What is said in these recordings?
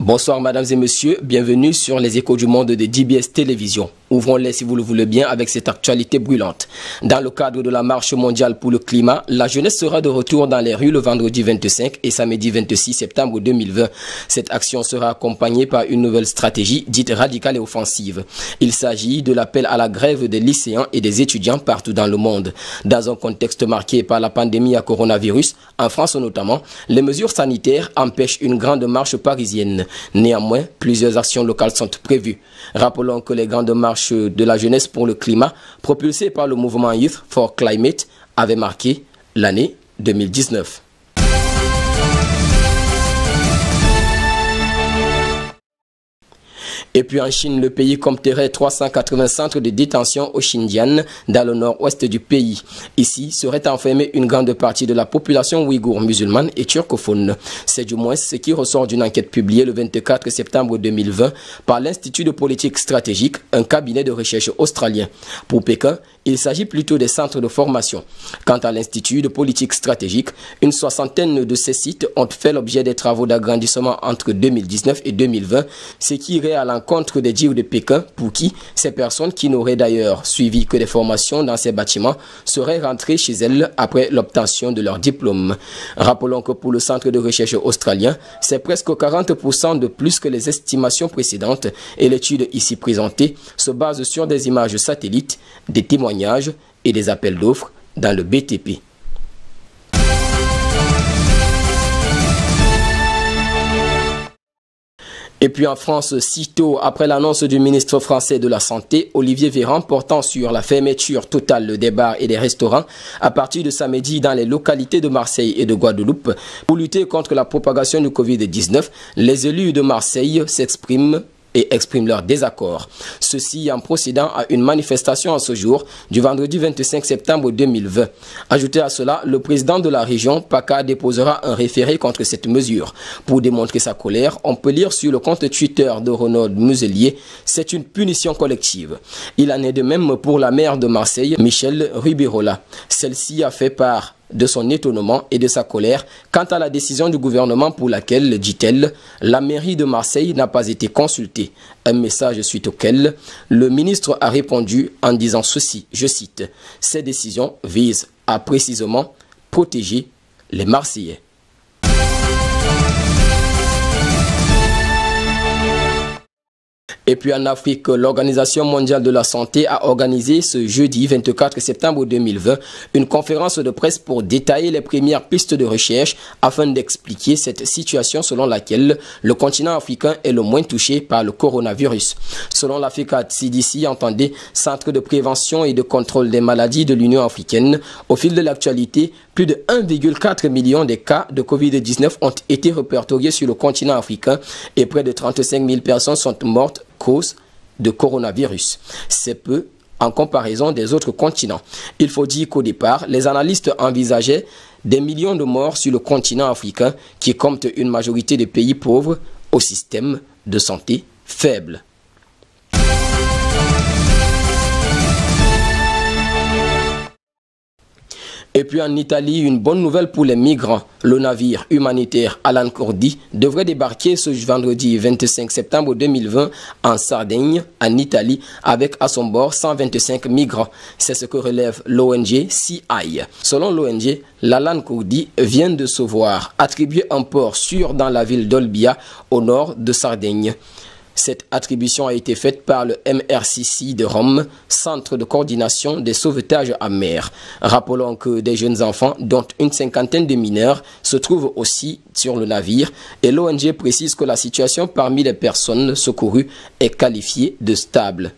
Bonsoir mesdames et messieurs, bienvenue sur les échos du monde de DBS Télévision. Ouvrons-les si vous le voulez bien avec cette actualité brûlante. Dans le cadre de la marche mondiale pour le climat, la jeunesse sera de retour dans les rues le vendredi 25 et samedi 26 septembre 2020. Cette action sera accompagnée par une nouvelle stratégie dite radicale et offensive. Il s'agit de l'appel à la grève des lycéens et des étudiants partout dans le monde. Dans un contexte marqué par la pandémie à coronavirus, en France notamment, les mesures sanitaires empêchent une grande marche parisienne. Néanmoins, plusieurs actions locales sont prévues. Rappelons que les grandes marches de la jeunesse pour le climat, propulsées par le mouvement Youth for Climate, avaient marqué l'année 2019. Et puis en Chine, le pays compterait 380 centres de détention au Xinjiang, dans le nord-ouest du pays. Ici serait enfermée une grande partie de la population ouïghour musulmane et turcophone. C'est du moins ce qui ressort d'une enquête publiée le 24 septembre 2020 par l'Institut de politique stratégique, un cabinet de recherche australien. Pour Pékin, il s'agit plutôt des centres de formation. Quant à l'Institut de politique stratégique, une soixantaine de ces sites ont fait l'objet des travaux d'agrandissement entre 2019 et 2020, ce qui irait à l'encontre des dires de Pékin pour qui ces personnes qui n'auraient d'ailleurs suivi que des formations dans ces bâtiments seraient rentrées chez elles après l'obtention de leur diplôme. Rappelons que pour le centre de recherche australien, c'est presque 40% de plus que les estimations précédentes et l'étude ici présentée se base sur des images satellites, des témoignages et des appels d'offres dans le BTP. Et puis en France, sitôt après l'annonce du ministre français de la Santé, Olivier Véran, portant sur la fermeture totale des bars et des restaurants à partir de samedi dans les localités de Marseille et de Guadeloupe, pour lutter contre la propagation du Covid-19, les élus de Marseille s'expriment leur désaccord. Ceci en procédant à une manifestation en ce jour du vendredi 25 septembre 2020. Ajouté à cela, le président de la région, PACA, déposera un référé contre cette mesure. Pour démontrer sa colère, on peut lire sur le compte Twitter de Ronald Muselier, c'est une punition collective. Il en est de même pour la maire de Marseille, Michel Rubirola. Celle-ci a fait part de son étonnement et de sa colère quant à la décision du gouvernement pour laquelle, dit-elle, la mairie de Marseille n'a pas été consultée. Un message suite auquel le ministre a répondu en disant ceci, je cite, « Ces décisions visent à précisément protéger les Marseillais ». Et puis en Afrique, l'Organisation mondiale de la santé a organisé ce jeudi 24 septembre 2020 une conférence de presse pour détailler les premières pistes de recherche afin d'expliquer cette situation selon laquelle le continent africain est le moins touché par le coronavirus. Selon l'Africa CDC, entendez Centre de prévention et de contrôle des maladies de l'Union africaine, au fil de l'actualité, plus de 1,4 million de cas de Covid-19 ont été répertoriés sur le continent africain et près de 35 000 personnes sont mortes cause de coronavirus. C'est peu en comparaison des autres continents. Il faut dire qu'au départ, les analystes envisageaient des millions de morts sur le continent africain qui compte une majorité de pays pauvres au système de santé faible. Et puis en Italie, une bonne nouvelle pour les migrants. Le navire humanitaire Alan Kurdi devrait débarquer ce vendredi 25 septembre 2020 en Sardaigne, en Italie, avec à son bord 125 migrants. C'est ce que relève l'ONG CI. Selon l'ONG, l'Alan Kurdi vient de se voir attribuer un port sûr dans la ville d'Olbia, au nord de Sardaigne. Cette attribution a été faite par le MRCC de Rome, Centre de coordination des sauvetages à mer. Rappelons que des jeunes enfants, dont une cinquantaine de mineurs, se trouvent aussi sur le navire et l'ONG précise que la situation parmi les personnes secourues est qualifiée de stable.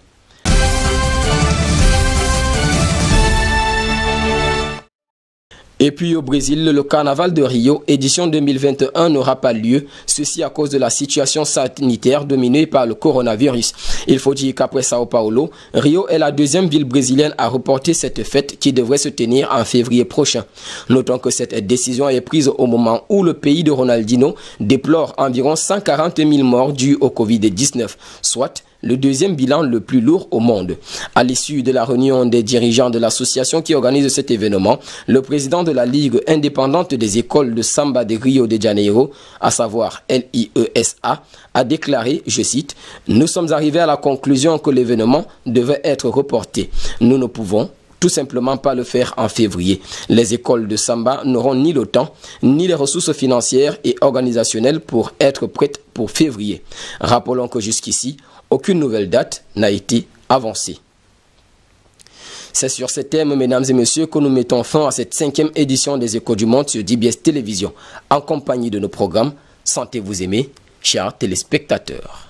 Et puis au Brésil, le carnaval de Rio, édition 2021, n'aura pas lieu. Ceci à cause de la situation sanitaire dominée par le coronavirus. Il faut dire qu'après Sao Paulo, Rio est la deuxième ville brésilienne à reporter cette fête qui devrait se tenir en février prochain. Notons que cette décision est prise au moment où le pays de Ronaldinho déplore environ 140 000 morts dus au Covid-19, soit le deuxième bilan le plus lourd au monde. À l'issue de la réunion des dirigeants de l'association qui organise cet événement, le président de la Ligue indépendante des écoles de Samba de Rio de Janeiro, à savoir LIESA, a déclaré, je cite, « Nous sommes arrivés à la conclusion que l'événement devait être reporté. Nous ne pouvons tout simplement pas le faire en février. Les écoles de Samba n'auront ni le temps, ni les ressources financières et organisationnelles pour être prêtes pour février. » Rappelons que jusqu'ici, aucune nouvelle date n'a été avancée. C'est sur ces thèmes, mesdames et messieurs, que nous mettons fin à cette 5e édition des Échos du Monde sur DBS Télévision, en compagnie de nos programmes. Sentez-vous aimés, chers téléspectateurs.